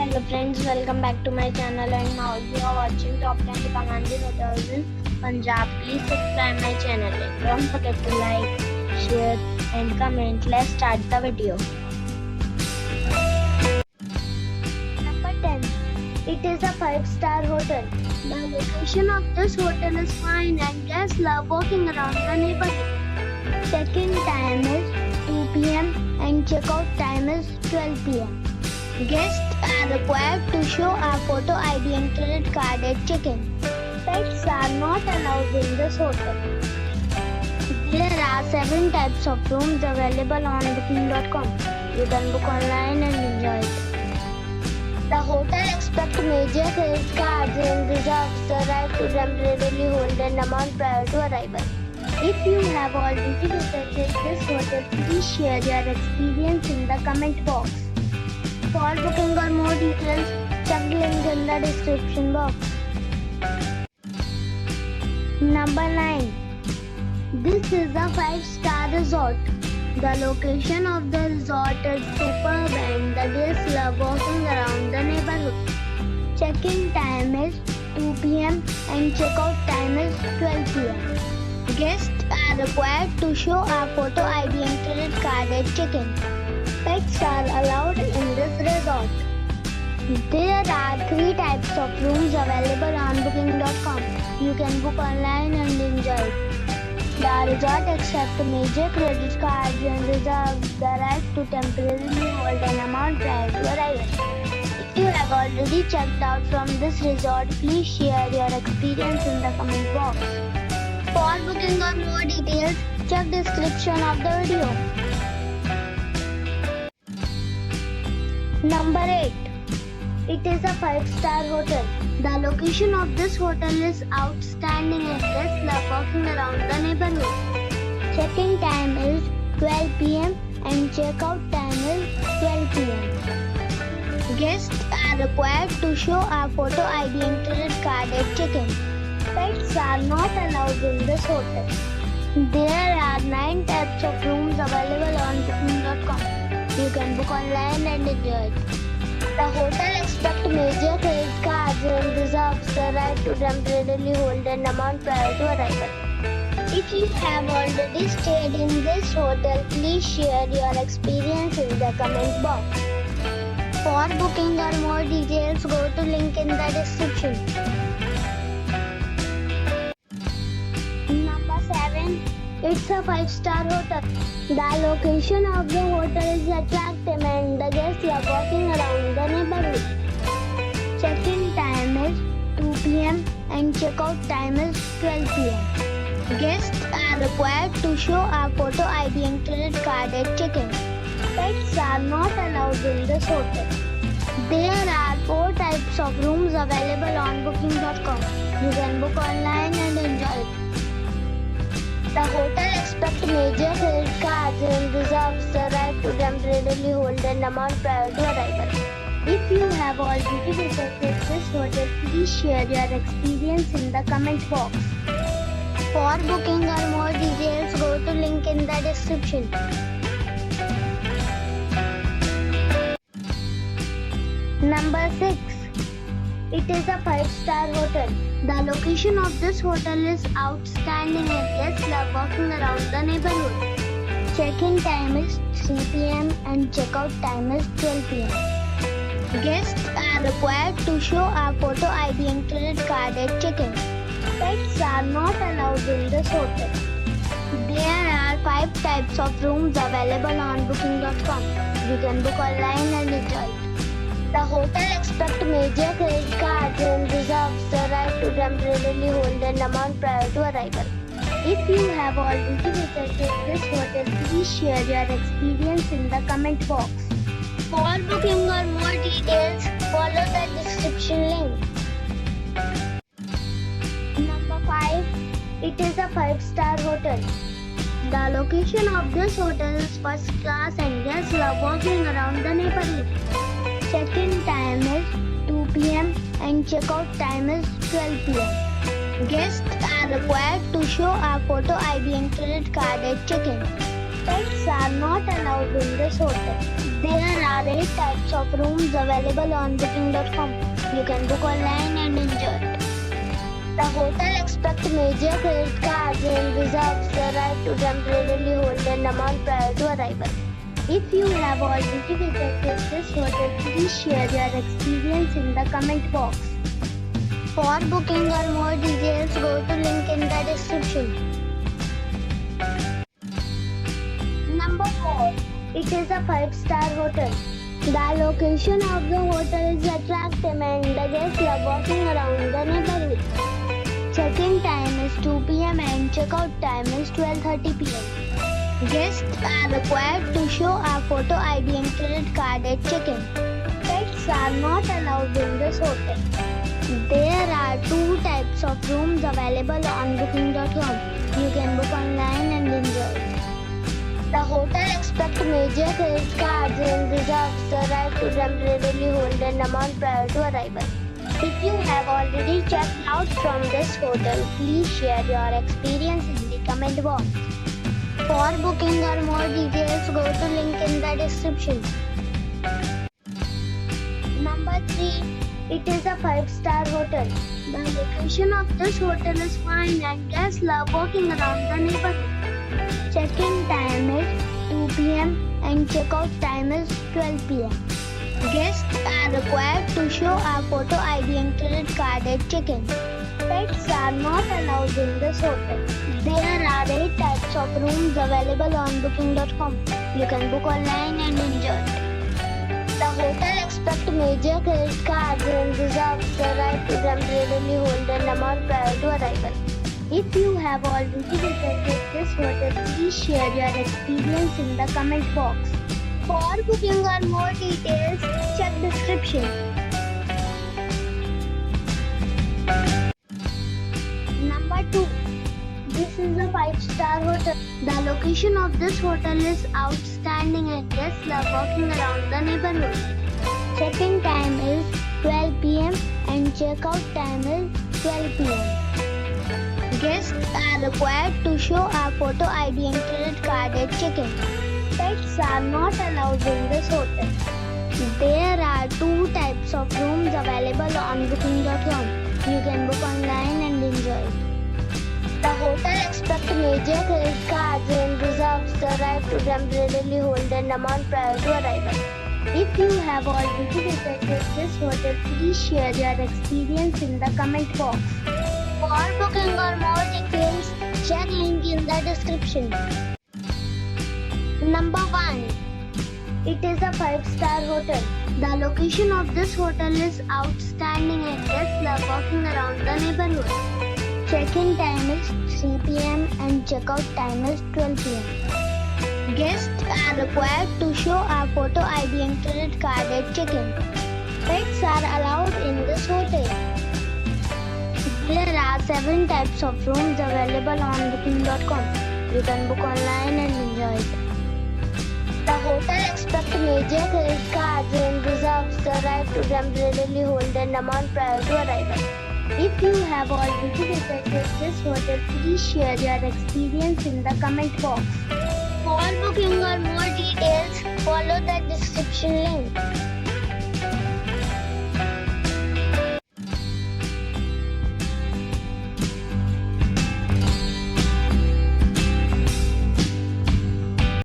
Hello friends, welcome back to my channel, and now you are watching top 10 recommended hotels in Punjab. Please subscribe my channel and don't forget to like, share and comment. Let's start the video. Number 10. It is a 5-star hotel. The location of this hotel is fine and guests love walking around the neighborhood. Check-in time is 2 p.m. and check-out time is 12 p.m. Guests are required to show a photo ID and credit card at check-in. Pets are not allowed in this hotel. There are 7 types of rooms available on booking.com. You can book online and enjoy it. The hotel expects major credit cards and reserves the right to temporarily hold an amount prior to arrival. If you have already visited this hotel, please share your experience in the comment box. For booking or more details, check the link in the description box. Number 9. This is a 5-star resort. The location of the resort is superb and the guests love walking around the neighborhood. Check-in time is 2 p.m. and check-out time is 12 p.m. Guests are required to show a photo ID and credit card at check-in. Pets are allowed in this resort. There are 3 types of rooms available on booking.com. You can book online and enjoy it. The resort accepts major credit cards and reserves the right to temporarily hold an amount prior to arrival. If you have already checked out from this resort, please share your experience in the comment box. For booking or more details, check description of the video. Number 8. It is a 5-star hotel. The location of this hotel is outstanding and guests love walking around the neighborhood. Check-in time is 12 p.m. and check-out time is 12 p.m. Guests are required to show a photo ID and credit card at check-in. Pets are not allowed in this hotel. There are 9 types of rooms available on booking.com. You can book online and enjoy it. The hotel expects major credit cards and reserves the right to temporarily hold an amount prior to arrival. If you have already stayed in this hotel, please share your experience in the comment box. For booking or more details, go to link in the description. Number 7. It's a 5-star hotel. The location of the hotel is attractive and the guests love walking around the neighborhood. Check-in time is 2 p.m. and check-out time is 12 p.m. Guests are required to show a photo ID and credit card at check-in. Pets are not allowed in this hotel. There are 4 types of rooms available on booking.com. You can book online and enjoy it. The hotel expects major credit cards and reserves the right to temporarily hold an amount prior to arrival. If you have already visited this hotel, please share your experience in the comment box. For booking or more details, go to link in the description. Number 6. It is a 5-star hotel. The location of this hotel is outstanding and guests love walking around the neighborhood. Check-in time is 3 p.m. and check-out time is 12 p.m. Guests are required to show a photo ID and credit card at check-in. Pets are not allowed in this hotel. There are 5 types of rooms available on booking.com. You can book online and enjoy it. The hotel expects major credit cards and reserves the right to temporarily hold an amount prior to arrival. If you have already visited this hotel, please share your experience in the comment box. For booking or more details, follow the description link. Number 5. It is a 5-star hotel. The location of this hotel is first class and guests love walking around the neighborhood. Check-in time is 2 p.m. and check-out time is 12 p.m. Guests are required to show a photo ID and credit card at check-in. Pets are not allowed in this hotel. There are 8 types of rooms available on booking.com. You can book online and enjoy it. The hotel expects major credit cards and reserves the right to temporarily hold an amount prior to arrival. If you have already visited this hotel, please share your experience in the comment box. For booking or more details, go to link in the description. Number 4. It is a 5-star hotel. The location of the hotel is attractive and the guests love walking around the neighborhood. Check-in time is 2 p.m. and check-out time is 12:30 p.m. Guests are required to show a photo ID and credit card at check-in. Pets are not allowed in this hotel. There are 2 types of rooms available on booking.com. You can book online and enjoy it. The hotel expects major credit cards and reserves the right to temporarily hold an amount prior to arrival. If you have already checked out from this hotel, please share your experience in the comment box. For booking or more details, go to link in the description. Number 3. It is a 5-star hotel. The location of this hotel is fine and guests love walking around the neighborhood. Check-in time is 2 p.m. and check-out time is 12 p.m. Guests are required to show a photo ID and credit card at check-in. Pets are not allowed in this hotel. There are 8 types of rooms available on booking.com. You can book online and enjoy it. The hotel expects major credit cards and reserves the right to temporarily hold an amount prior to arrival. If you have already visited this hotel, please share your experience in the comment box. For booking or more details, check description. Number 2. This is a 5-star hotel. The location of this hotel is outstanding and guests love walking around the neighborhood. Check-in time is 12 p.m. and check-out time is 12 p.m. Guests are required to show a photo ID and credit card at check-in. Pets are not allowed in this hotel. There are 2 types of rooms available on booking.com. You can book online and enjoy it. The hotel expects major credit cards and reserves the right to temporarily hold an amount prior to arrival. If you have already visited this hotel, please share your experience in the comment box. For booking or more details, check link in the description. Number 1. It is a 5-star hotel. The location of this hotel is outstanding and guests love walking around the neighborhood. Check-in time is 3 p.m. and check-out time is 12 p.m. Guests are required to show a photo ID and credit card at check-in. Pets are allowed in this hotel. There are 7 types of rooms available on booking.com. You can book online and enjoy it. The hotel expects major credit cards and reserves the right to temporarily hold an amount prior to arrival. If you have already visited this hotel, please share your experience in the comment box. For booking or more details, follow the description link.